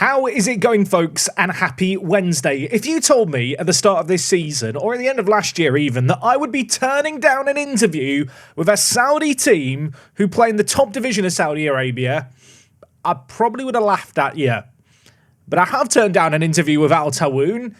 How is it going, folks, and happy Wednesday? If you told me at the start of this season, or at the end of last year even, that I would be turning down an interview with a Saudi team who play in the top division of Saudi Arabia, I probably would have laughed at you. But I have turned down an interview with Al Tawoun,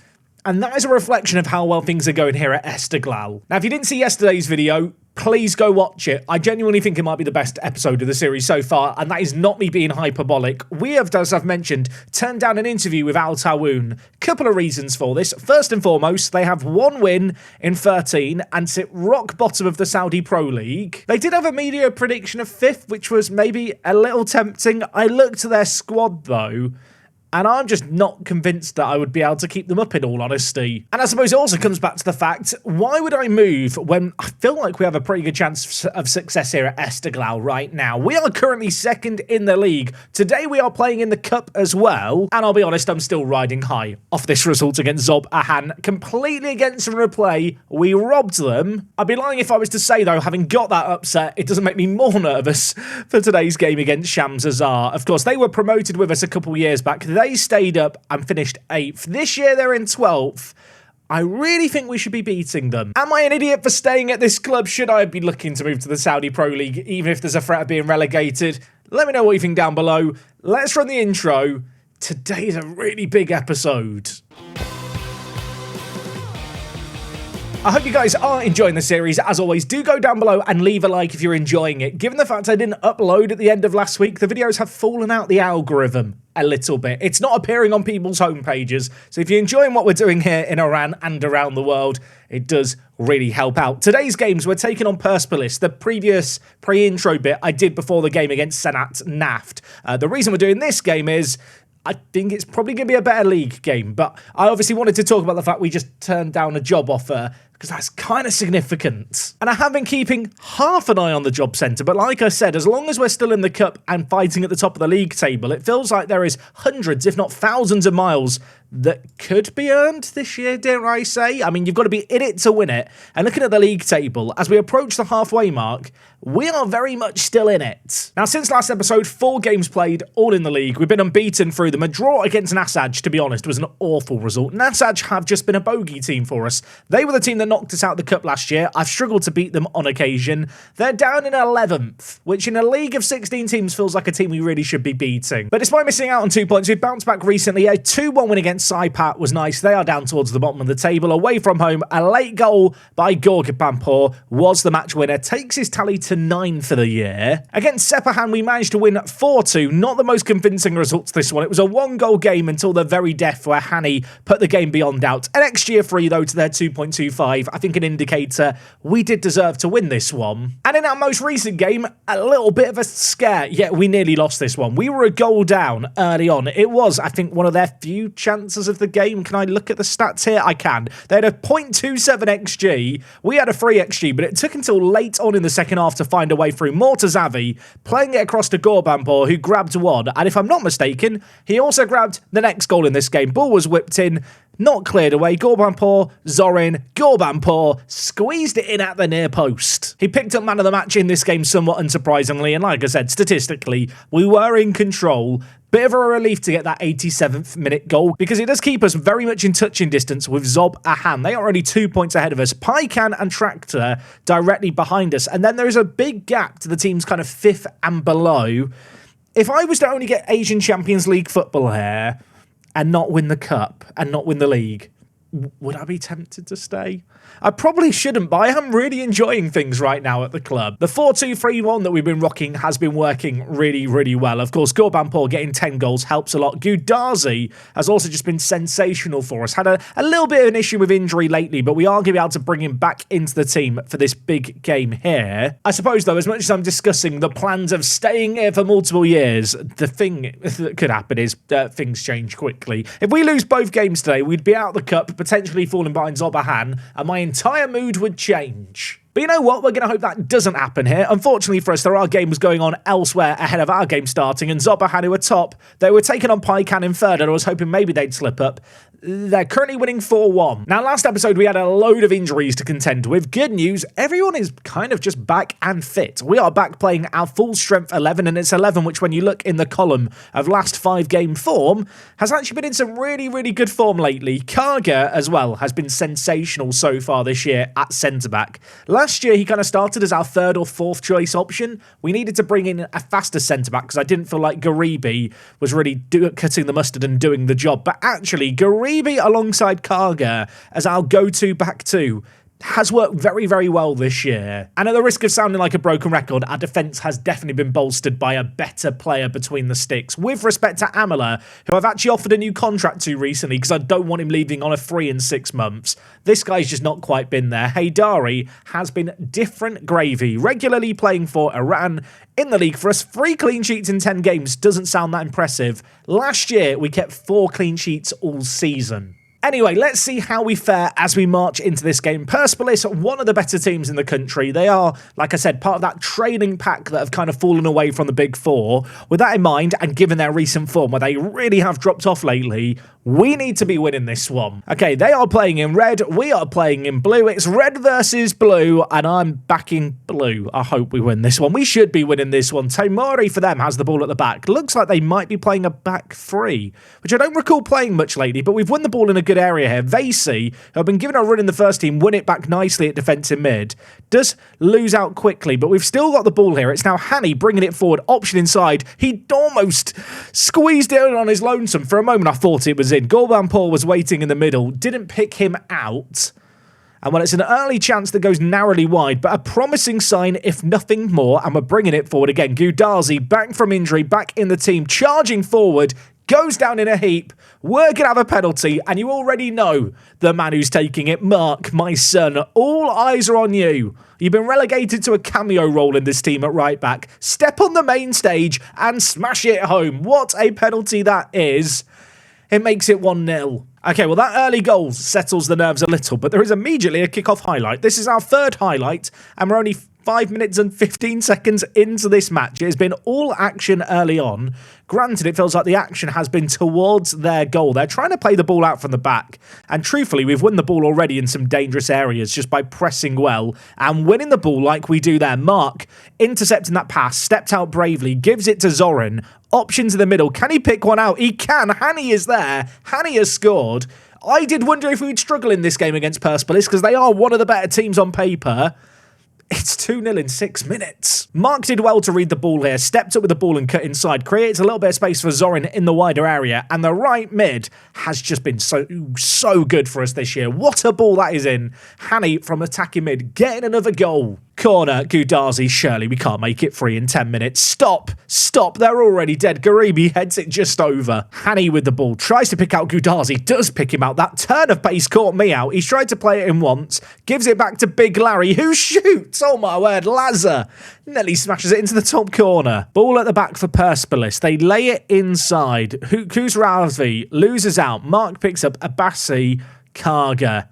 and that is a reflection of how well things are going here at Esteghlal. Now, if you didn't see yesterday's video, please go watch it. I genuinely think it might be the best episode of the series so far, and that is not me being hyperbolic. We have, as I've mentioned, turned down an interview with Al Tawoun. Couple of reasons for this. First and foremost, they have one win in 13 and sit rock bottom of the Saudi Pro League. They did have a media prediction of 5th, which was maybe a little tempting. I looked at their squad, though, and I'm just not convinced that I would be able to keep them up, in all honesty. And I suppose it also comes back to the fact, why would I move when I feel like we have a pretty good chance of success here at Esteghlal right now? We are currently 2nd in the league. Today we are playing in the cup as well. And I'll be honest, I'm still riding high off this result against Zob Ahan. Completely against the replay. We robbed them. I'd be lying if I was to say, though, having got that upset, it doesn't make me more nervous for today's game against Shams Azar. Of course, they were promoted with us a couple years back. They stayed up and finished 8th. This year they're in 12th. I really think we should be beating them. Am I an idiot for staying at this club? Should I be looking to move to the Saudi Pro League, even if there's a threat of being relegated? Let me know what you think down below. Let's run the intro. Today's a really big episode. I hope you guys are enjoying the series. As always, do go down below and leave a like if you're enjoying it. Given the fact I didn't upload at the end of last week, the videos have fallen out the algorithm a little bit. It's not appearing on people's homepages. So if you're enjoying what we're doing here in Iran and around the world, it does really help out. Today's games, we're taking on Persepolis, the previous pre-intro bit I did before the game against Sanat Naft. The reason we're doing this game is I think it's probably going to be a better league game, but I obviously wanted to talk about the fact we just turned down a job offer, because that's kind of significant. And I have been keeping half an eye on the job centre, but like I said, as long as we're still in the cup and fighting at the top of the league table, it feels like there is hundreds, if not thousands of miles that could be earned this year, dare I say. I mean, you've got to be in it to win it. And looking at the league table, as we approach the halfway mark, we are very much still in it. Now, since last episode, 4 games played, all in the league. We've been unbeaten through them. A draw against Nasaj, to be honest, was an awful result. Nasaj have just been a bogey team for us. They were the team that knocked us out of the cup last year. I've struggled to beat them on occasion. They're down in 11th, which in a league of 16 teams feels like a team we really should be beating. But despite missing out on 2 points, we've bounced back recently. A 2-1 win against Saipat was nice. They are down towards the bottom of the table. Away from home, a late goal by Gorgapampur was the match winner. Takes his tally to 9 for the year. Against Sepahan, we managed to win 4-2. Not the most convincing results this one. It was a 1-goal game until the very death, where Hani put the game beyond doubt. An XG of 3, though, to their 2.25. I think an indicator we did deserve to win this one. And in our most recent game, a little bit of a scare. Yeah, we nearly lost this one. We were a goal down early on. It was, I think, one of their few chances of the game. Can I look at the stats here? I can. They had a 0.27 XG. We had a 3 XG, but it took until late on in the second half to find a way through. Mortazavi playing it across to Gorbampur, who grabbed one. And if I'm not mistaken, he also grabbed the next goal in this game. Ball was whipped in, not cleared away. Gorbampur, Zorin, Gorbampur squeezed it in at the near post. He picked up man of the match in this game somewhat unsurprisingly, and like I said, statistically, we were in control. Bit of a relief to get that 87th minute goal, because it does keep us very much in touching distance with Zob Ahan. They are already 2 points ahead of us. Paikan and Tractor directly behind us, and then there is a big gap to the teams kind of 5th and below. If I was to only get Asian Champions League football here and not win the cup and not win the league, would I be tempted to stay? I probably shouldn't, but I am really enjoying things right now at the club. The 4-2-3-1 that we've been rocking has been working really, really well. Of course, Gorbampur getting 10 goals helps a lot. Gudazi has also just been sensational for us. Had a little bit of an issue with injury lately, but we are going to be able to bring him back into the team for this big game here. I suppose, though, as much as I'm discussing the plans of staying here for multiple years, the thing that could happen is things change quickly. If we lose both games today, we'd be out of the cup, potentially falling behind Zobahan, and my entire mood would change. But you know what? We're going to hope that doesn't happen here. Unfortunately for us, there are games going on elsewhere ahead of our game starting, and Zobahan, who are top, they were taking on Paikan in 3rd, and I was hoping maybe they'd slip up. They're currently winning 4-1. Now, last episode, we had a load of injuries to contend with. Good news, everyone is kind of just back and fit. We are back playing our full strength 11, and it's 11 which, when you look in the column of last 5-game form, has actually been in some really, really good form lately. Karga, as well, has been sensational so far this year at centre-back. Last year, he kind of started as our 3rd or 4th choice option. We needed to bring in a faster centre-back because I didn't feel like Garibi was really cutting the mustard and doing the job. But actually, Garibi alongside Karga as our go-to back two has worked very, very well this year. And at the risk of sounding like a broken record, our defence has definitely been bolstered by a better player between the sticks. With respect to Amela, who I've actually offered a new contract to recently because I don't want him leaving on a free in 6 months. This guy's just not quite been there. Haydari has been different gravy, regularly playing for Iran in the league for us. 3 clean sheets in 10 games doesn't sound that impressive. Last year, we kept 4 clean sheets all season. Anyway, let's see how we fare as we march into this game. Persepolis, one of the better teams in the country. They are, like I said, part of that training pack that have kind of fallen away from the big four. With that in mind, and given their recent form, where they really have dropped off lately, we need to be winning this one. Okay, they are playing in red. We are playing in blue. It's red versus blue, and I'm backing blue. I hope we win this one. We should be winning this one. Tomori for them has the ball at the back. Looks like they might be playing a back three, which I don't recall playing much lately, but we've won the ball in a good area here. Vasey, who have been given a run in the first team, won it back nicely at defensive mid. Does lose out quickly, but we've still got the ball here. It's now Hani bringing it forward. Option inside. He almost squeezed it on his lonesome. For a moment, I thought it was in. Gorbanpour was waiting in the middle. Didn't pick him out. And well, it's an early chance that goes narrowly wide, but a promising sign, if nothing more. And we're bringing it forward again. Goudazi, back from injury, back in the team, charging forward. Goes down in a heap. We're going to have a penalty, and you already know the man who's taking it. Mark, my son, all eyes are on you. You've been relegated to a cameo role in this team at right back. Step on the main stage and smash it home. What a penalty that is. It makes it 1-0. Okay, well, that early goal settles the nerves a little, but there is immediately a kickoff highlight. This is our 3rd highlight, and we're only 5 minutes and 15 seconds into this match. It has been all action early on. Granted, it feels like the action has been towards their goal. They're trying to play the ball out from the back. And truthfully, we've won the ball already in some dangerous areas just by pressing well and winning the ball like we do there. Mark, intercepting that pass, stepped out bravely, gives it to Zoran. Options in the middle. Can he pick one out? He can. Hani is there. Hani has scored. I did wonder if we'd struggle in this game against Persepolis because they are one of the better teams on paper. It's 2-0 in 6 minutes. Mark did well to read the ball here, stepped up with the ball and cut inside, creates a little bit of space for Zoran in the wider area, and the right mid has just been so good for us this year. What a ball that is in. Hani from attacking mid, getting another goal. Corner, Goudazi, surely we can't make it free in 10 minutes. Stop, they're already dead. Garibi heads it just over. Hani with the ball, tries to pick out Goudazi, does pick him out. That turn of pace caught me out. He's tried to play it in once, gives it back to Big Larry, who shoots. Oh my word, Lazar nearly smashes it into the top corner. Ball at the back for Persepolis. They lay it inside. Kuzravi loses out. Mark picks up Abassi, Karga,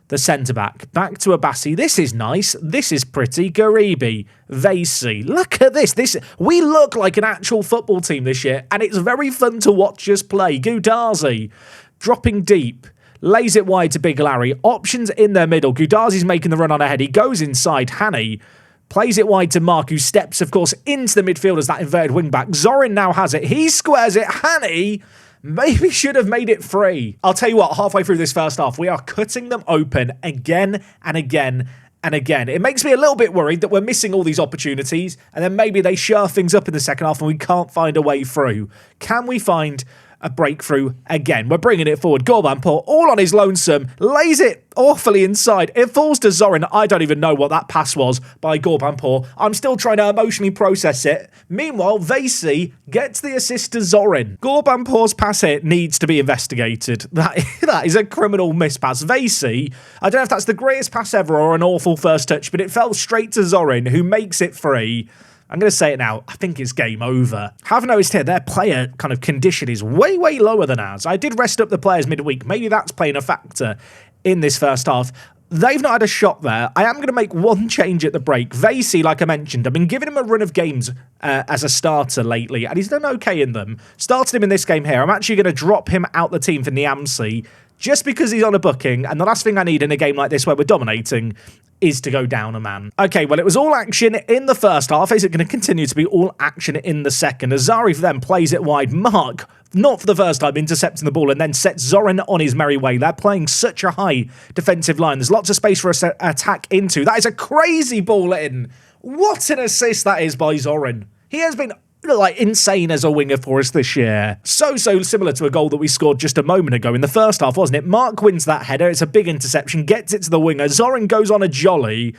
the centre-back. Back to Abassi. This is nice. This is pretty. Garibi, Vasey. Look at this. We look like an actual football team this year, and it's very fun to watch us play. Goudazi dropping deep. Lays it wide to Big Larry. Options in their middle. Goudazi's making the run on ahead. He goes inside. Hani plays it wide to Mark, who steps, of course, into the midfield as that inverted wing-back. Zoran now has it. He squares it. Hani maybe should have made it free. I'll tell you what, halfway through this first half, we are cutting them open again and again and again. It makes me a little bit worried that we're missing all these opportunities, and then maybe they shove things up in the second half and we can't find a way through. Can we find a breakthrough again? We're bringing it forward. Gorbanpour, all on his lonesome, lays it awfully inside. It falls to Zoran. I don't even know what that pass was by Gorbanpour. I'm still trying to emotionally process it. Meanwhile, Vasey gets the assist to Zoran. Gorbanpour's pass here needs to be investigated. That is a criminal mispass. Vasey, I don't know if that's the greatest pass ever or an awful first touch, but it fell straight to Zoran, who makes it free. I'm going to say it now. I think it's game over. Have noticed here, their player kind of condition is way, way lower than ours. I did rest up the players midweek. Maybe that's playing a factor in this first half. They've not had a shot there. I am going to make one change at the break. Vasey, like I mentioned, I've been giving him a run of games as a starter lately, and he's done okay in them. Started him in this game here. I'm actually going to drop him out the team for Niamsi. just because he's on a booking, and the last thing I need in a game like this where we're dominating is to go down a man. Okay, well, it was all action in the first half. Is it going to continue to be all action in the second? Azari for them plays it wide. Mark, not for the first time, intercepting the ball and then sets Zoran on his merry way. They're playing such a high defensive line. There's lots of space for us to attack into. That is a crazy ball in. What an assist that is by Zoran. He has been like insane as a winger for us this year. So similar to a goal that we scored just a moment ago in the first half, wasn't it? Mark wins that header. It's a big interception, gets it to the winger. Zoran goes on a jolly,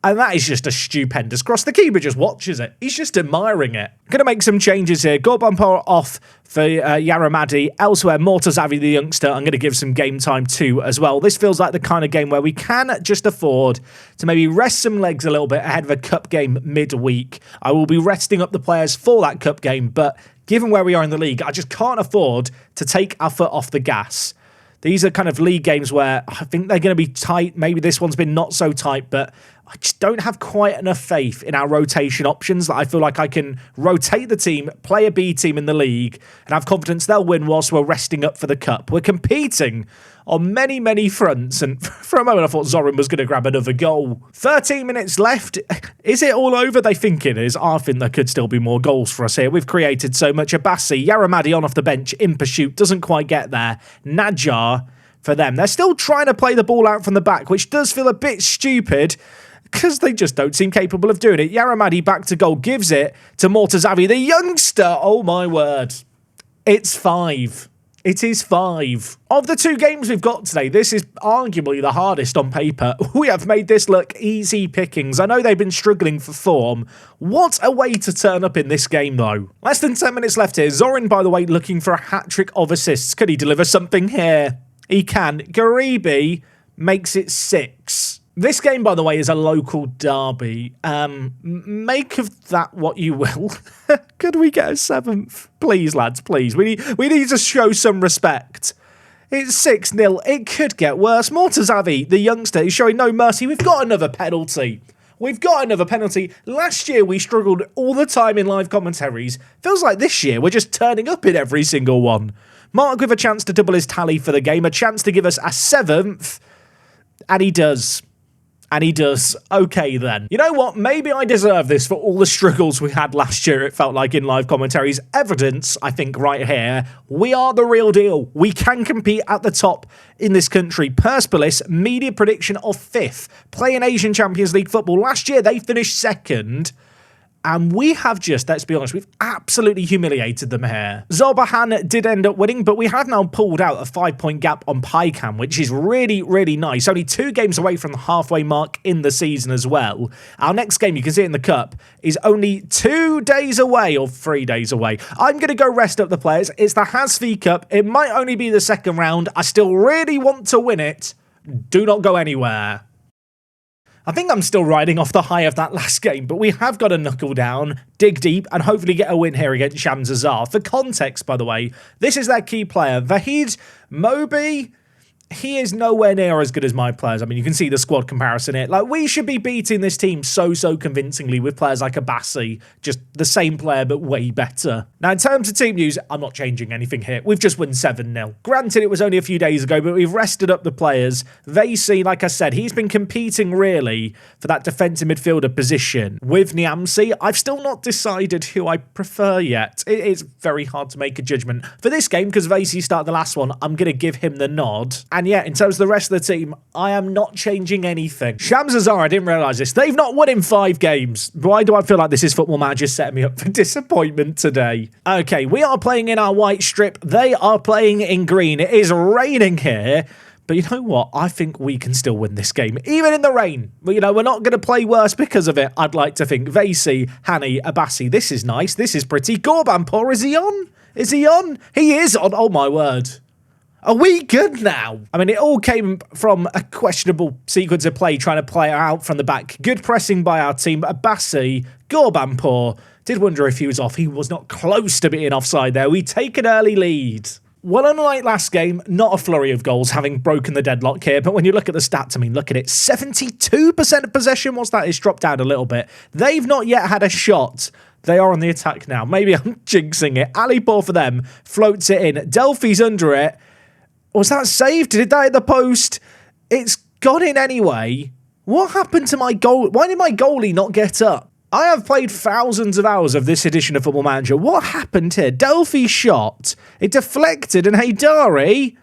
and that is just a stupendous cross. The keeper just watches it. He's just admiring it. Going to make some changes here. Gorbanpor off for Yaramadi. Elsewhere, Mortazavi, the youngster, I'm going to give some game time to as well. This feels like the kind of game where we can just afford to maybe rest some legs a little bit ahead of a cup game midweek. I will be resting up the players for that cup game, but given where we are in the league, I just can't afford to take our foot off the gas. These are kind of league games where I think they're going to be tight. Maybe this one's been not so tight, but I just don't have quite enough faith in our rotation options that I feel like I can rotate the team, play a B team in the league, and have confidence they'll win whilst we're resting up for the cup. We're competing on many fronts, and for a moment I thought Zoran was going to grab another goal. 13 minutes left. Is it all over? They think it is. I think there could still be more goals for us here. We've created so much. Abassi, Yaramadi on off the bench in pursuit, doesn't quite get there. Najar for them. They're still trying to play the ball out from the back, which does feel a bit stupid because they just don't seem capable of doing it. Yaramadi back to goal, gives it to Mortazavi, the youngster. Oh my word. It's 5. It is 5. Of the 2 games we've got today, this is arguably the hardest on paper. We have made this look easy pickings. I know they've been struggling for form. What a way to turn up in this game, though. Less than 10 minutes left here. Zoran, by the way, looking for a hat-trick of assists. Could he deliver something here? He can. Garibi makes it 6. This game, by the way, is a local derby. Make of that what you will. Could we get a 7th? Please, lads, please. We need to show some respect. It's 6-0. It could get worse. Mortazavi, the youngster, is showing no mercy. We've got another penalty. Last year, we struggled all the time in live commentaries. Feels like this year, we're just turning up in every single one. Mark with a chance to double his tally for the game, a chance to give us a 7th, and he does. Okay, then. You know what? Maybe I deserve this for all the struggles we had last year, it felt like, in live commentaries. Evidence, I think, right here. We are the real deal. We can compete at the top in this country. Persepolis, media prediction of 5th. Playing Asian Champions League football. Last year, they finished 2nd. And we have just, let's be honest, we've absolutely humiliated them here. Zorbahan did end up winning, but we have now pulled out a 5-point gap on Pycam, which is really nice. Only 2 games away from the halfway mark in the season as well. Our next game, you can see it in the cup, is only 2 days away, or 3 days away. I'm going to go rest up the players. It's the Hasfi Cup. It might only be the 2nd round. I still really want to win it. Do not go anywhere. I think I'm still riding off the high of that last game, but we have got to knuckle down, dig deep, and hopefully get a win here against Shams Azar. For context, by the way, this is their key player. Vahid Mobi, he is nowhere near as good as my players. I mean, you can see the squad comparison here. Like, we should be beating this team so convincingly with players like Abassi, just the same player, but way better. Now, in terms of team news, I'm not changing anything here. We've just won 7-0. Granted, it was only a few days ago, but we've rested up the players. Vasey, like I said, he's been competing really for that defensive midfielder position. With Niamsi, I've still not decided who I prefer yet. It's very hard to make a judgment. For this game, because Vasey started the last one, I'm going to give him the nod. And yeah, in terms of the rest of the team, I am not changing anything. Shams Azar, I didn't realise this. They've not won in 5 games. Why do I feel like this is Football Manager setting me up for disappointment today? Okay, we are playing in our white strip. They are playing in green. It is raining here. But you know what? I think we can still win this game, even in the rain. But, you know, we're not going to play worse because of it, I'd like to think. Vasey, Hani, Abassi. This is nice. This is pretty. Gorbanpor, is he on? Is he on? He is on. Oh, my word. Are we good now? I mean, it all came from a questionable sequence of play, trying to play out from the back. Good pressing by our team. Abassi, Gorbanpor. Did wonder if he was off. He was not close to being offside there. We take an early lead. Well, unlike last game, not a flurry of goals, having broken the deadlock here. But when you look at the stats, I mean, look at it. 72% of possession. What's that? It's dropped down a little bit. They've not yet had a shot. They are on the attack now. Maybe I'm jinxing it. Alipor for them. Floats it in. Delphi's under it. Was that saved? Did that hit the post? It's gone in anyway. What happened to my goal? Why did my goalie not get up? I have played thousands of hours of this edition of Football Manager. What happened here? Delphi shot. It deflected, and Haydari...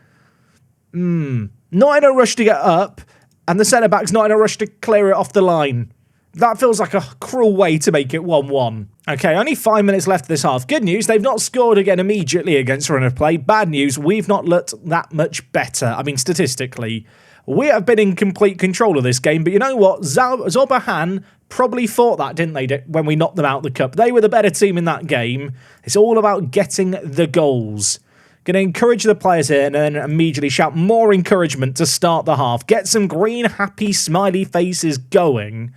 not in a rush to get up, and the centre-back's not in a rush to clear it off the line. That feels like a cruel way to make it 1-1. Okay, only 5 minutes left this half. Good news, they've not scored again immediately against run of play. Bad news, we've not looked that much better. I mean, statistically, we have been in complete control of this game, but you know what? Zobahan probably thought that, didn't they, when we knocked them out of the cup? They were the better team in that game. It's all about getting the goals. Going to encourage the players here and then immediately shout more encouragement to start the half. Get some green, happy, smiley faces going.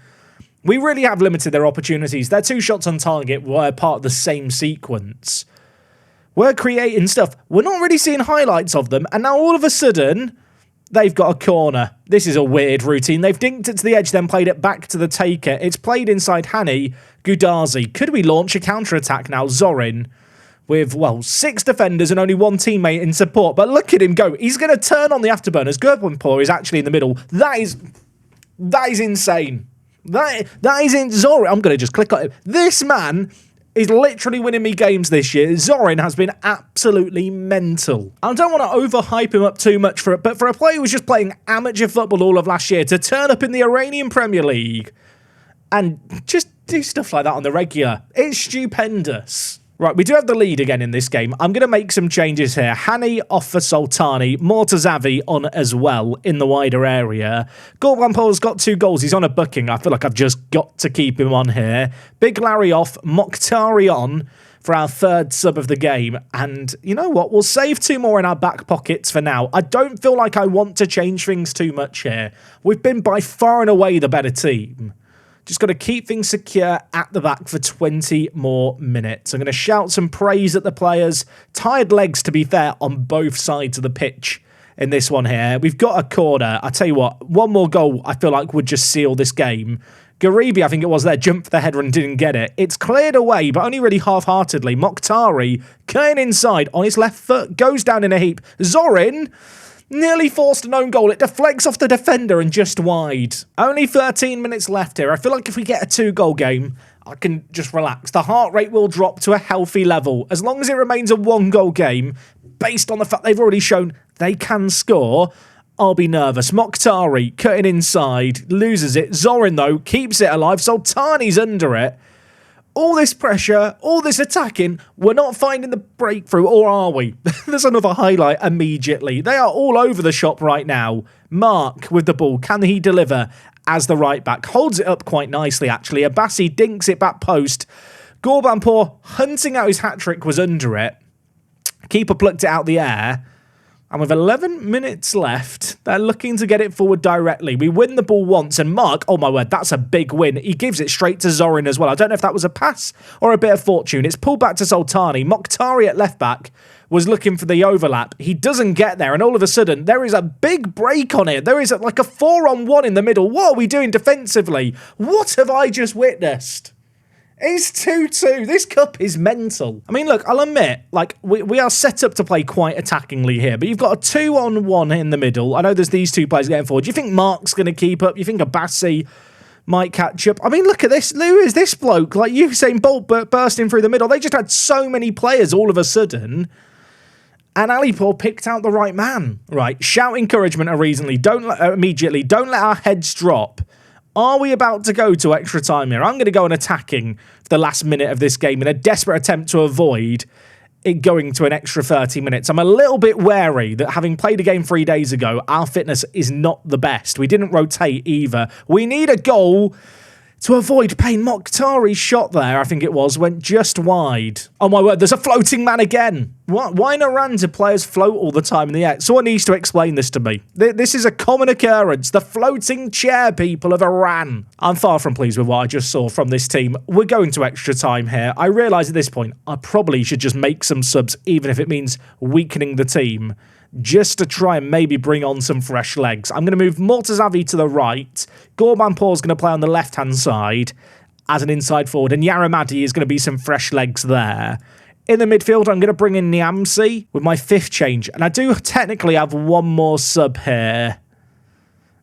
We really have limited their opportunities. Their 2 shots on target were part of the same sequence. We're creating stuff. We're not really seeing highlights of them. And now all of a sudden, they've got a corner. This is a weird routine. They've dinked it to the edge, then played it back to the taker. It's played inside Hani Gudazi. Could we launch a counter-attack now? Zorin with, well, 6 defenders and only 1 teammate in support. But look at him go. He's going to turn on the afterburners. Gurbanpour is actually in the middle. That is insane. That is in Zorin. I'm going to just click on it. This man is literally winning me games this year. Zorin has been absolutely mental. I don't want to overhype him up too much for it, but for a player who was just playing amateur football all of last year to turn up in the Iranian Premier League and just do stuff like that on the regular, it's stupendous. Right, we do have the lead again in this game. I'm going to make some changes here. Hani off for Sultani. Mortazavi on as well in the wider area. Gurbanpour's got 2 goals. He's on a booking. I feel like I've just got to keep him on here. Big Larry off. Mokhtari on for our 3rd sub of the game. And you know what? We'll save 2 more in our back pockets for now. I don't feel like I want to change things too much here. We've been by far and away the better team. Just got to keep things secure at the back for 20 more minutes. I'm going to shout some praise at the players. Tired legs, to be fair, on both sides of the pitch in this one here. We've got a corner. I tell you what, 1 more goal I feel like would just seal this game. Garibi, I think it was there, jumped for the header and didn't get it. It's cleared away, but only really half-heartedly. Mokhtari, cutting inside on his left foot, goes down in a heap. Zorin nearly forced an own goal. It deflects off the defender and just wide. Only 13 minutes left here. I feel like if we get a 2-goal game, I can just relax. The heart rate will drop to a healthy level. As long as it remains a 1-goal game, based on the fact they've already shown they can score, I'll be nervous. Mokhtari cutting inside, loses it. Zorin, though, keeps it alive. Sultani's under it. All this pressure, all this attacking, we're not finding the breakthrough, or are we? There's another highlight immediately. They are all over the shop right now. Mark with the ball. Can he deliver as the right back? Holds it up quite nicely, actually. Abassi dinks it back post. Gurbanpour, hunting out his hat-trick, was under it. Keeper plucked it out the air. And with 11 minutes left, they're looking to get it forward directly. We win the ball once, and Mark, oh my word, that's a big win. He gives it straight to Zorin as well. I don't know if that was a pass or a bit of fortune. It's pulled back to Sultani. Mokhtari at left back was looking for the overlap. He doesn't get there, and all of a sudden, there is a big break on it. There is like a 4-on-1 in the middle. What are we doing defensively? What have I just witnessed? It's 2-2. This cup is mental. I mean, look, I'll admit, like, we are set up to play quite attackingly here, but you've got a 2-on-1 in the middle. I know there's these 2 players getting forward. Do you think Mark's going to keep up? You think Abassi might catch up? I mean, look at this. Who is this bloke? Like, Usain Bolt bursting through the middle. They just had so many players all of a sudden. And Alipur picked out the right man. Right, shout encouragement immediately. Don't let our heads drop. Are we about to go to extra time here? I'm going to go on attacking for the last minute of this game in a desperate attempt to avoid it going to an extra 30 minutes. I'm a little bit wary that having played a game 3 days ago, our fitness is not the best. We didn't rotate either. We need a goal to avoid pain. Mokhtari's shot there, I think it was, went just wide. Oh my word, there's a floating man again. What? Why in Iran do players float all the time in the air? Someone needs to explain this to me. This is a common occurrence. The floating chair people of Iran. I'm far from pleased with what I just saw from this team. We're going to extra time here. I realise at this point, I probably should just make some subs, even if it means weakening the team, just to try and maybe bring on some fresh legs. I'm going to move Mortazavi to the right. Gurbanpour's going to play on the left-hand side as an inside forward, and Yaramadi is going to be some fresh legs there In the midfield, I'm going to bring in Niamsi with my 5th change. And I do technically have one more sub here.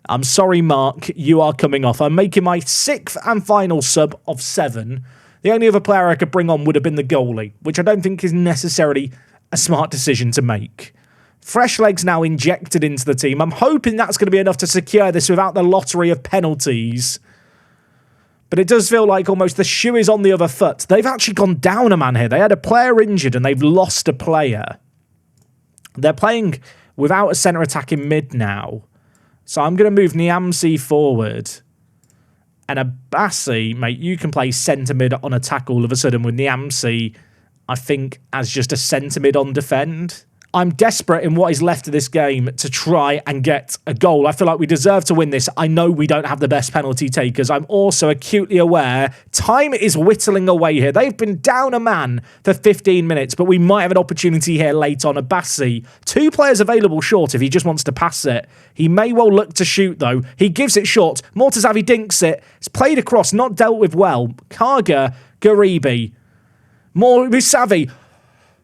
I'm sorry, Mark, you are coming off. I'm making my 6th and final sub of 7. The only other player I could bring on would have been the goalie, which I don't think is necessarily a smart decision to make. Fresh legs now injected into the team. I'm hoping that's going to be enough to secure this without the lottery of penalties. But it does feel like almost the shoe is on the other foot. They've actually gone down a man here. They had a player injured and they've lost a player. They're playing without a centre attacking mid now. So I'm going to move Niamsi forward. And Abassi, mate, you can play centre mid on attack all of a sudden with Niamsi, I think, as just a centre mid on defend. I'm desperate in what is left of this game to try and get a goal. I feel like we deserve to win this. I know we don't have the best penalty takers. I'm also acutely aware time is whittling away here. They've been down a man for 15 minutes, but we might have an opportunity here late on. Abassi, 2 players available short if he just wants to pass it. He may well look to shoot, though. He gives it short. Mortazavi dinks it. It's played across, not dealt with well. Karga, Garibi, Musavi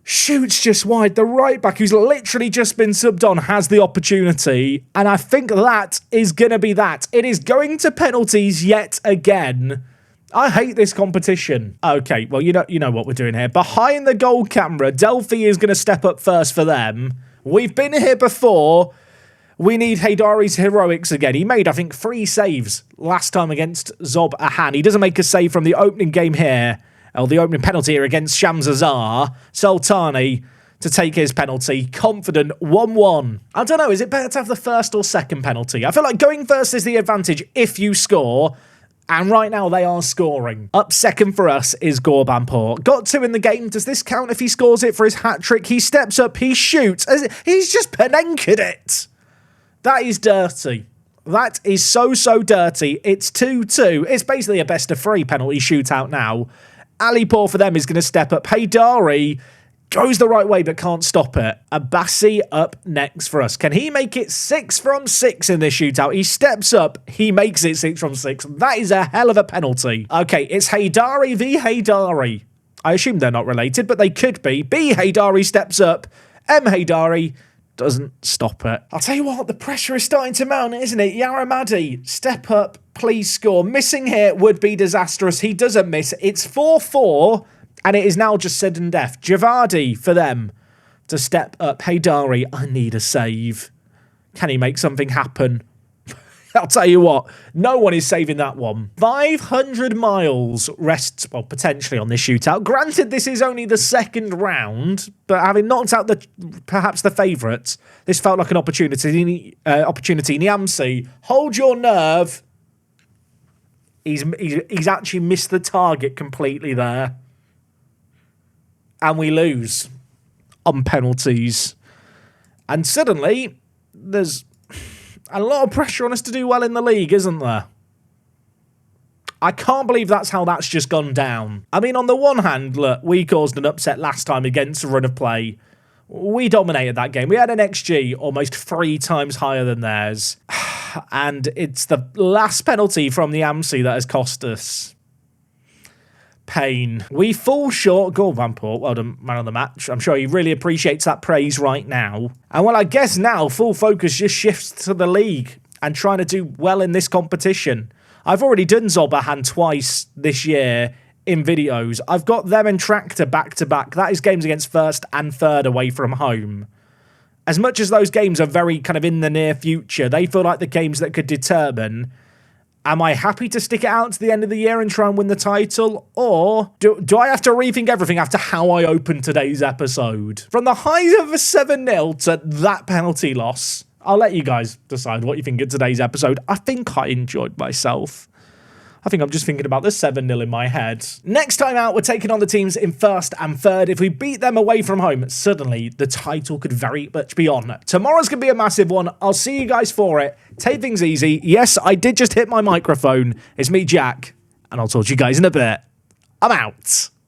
shoots just wide. The right back, who's literally just been subbed on, has the opportunity. And I think that is going to be that. It is going to penalties yet again. I hate this competition. Okay, well, you know what we're doing here. Behind the goal camera, Delphi is going to step up first for them. We've been here before. We need Haydari's heroics again. He made, I think, 3 saves last time against Zob Ahan. He doesn't make a save from the opening game here. The opening penalty here against Shamsazar. Sultani to take his penalty. Confident 1-1. I don't know, is it better to have the first or second penalty? I feel like going first is the advantage if you score. And right now they are scoring. Up second for us is Gorbanpur. Got 2 in the game. Does this count if he scores it for his hat-trick? He steps up, he shoots. He's just Penenke'd it. That is dirty. That is so dirty. It's 2-2. It's basically a best of 3 penalty shootout now. Alipur for them is going to step up. Haydari goes the right way but can't stop it. Abassi up next for us. Can he make it 6 from 6 in this shootout? He steps up. He makes it 6 from 6. That is a hell of a penalty. Okay, it's Haydari v Haydari. I assume they're not related, but they could be. B Haydari steps up. M Haydari doesn't stop it. I'll tell you what, the pressure is starting to mount, isn't it? Yaramadi, step up, please score. Missing here would be disastrous. He doesn't miss. It's 4-4, and it is now just sudden death. Javadi for them to step up. Haydari, I need a save. Can he make something happen? I'll tell you what, no one is saving that one. 500 miles rests, well, potentially on this shootout. Granted, this is only the 2nd round, but having knocked out perhaps the favourites, this felt like an opportunity. Niamsi, hold your nerve. He's actually missed the target completely there. And we lose on penalties. And suddenly, there's a lot of pressure on us to do well in the league, isn't there? I can't believe that's how that's just gone down. I mean, on the one hand, look, we caused an upset last time against a run of play. We dominated that game. We had an XG almost 3 times higher than theirs. And it's the last penalty from the AMC that has cost us. Pain. We fall short. Gorbanpur, well done, man of the match. I'm sure he really appreciates that praise right now. And well, I guess now full focus just shifts to the league and trying to do well in this competition. I've already done Zobahan twice this year in videos. I've got them and Tractor back-to-back. That is games against first and third away from home. As much as those games are very kind of in the near future, they feel like the games that could determine, am I happy to stick it out to the end of the year and try and win the title? Or do I have to rethink everything after how I opened today's episode? From the highs of a 7-0 to that penalty loss, I'll let you guys decide what you think of today's episode. I think I enjoyed myself. I think I'm just thinking about the 7-0 in my head. Next time out, we're taking on the teams in first and third. If we beat them away from home, suddenly the title could very much be on. Tomorrow's going to be a massive one. I'll see you guys for it. Take things easy. Yes, I did just hit my microphone. It's me, Jack, and I'll talk to you guys in a bit. I'm out.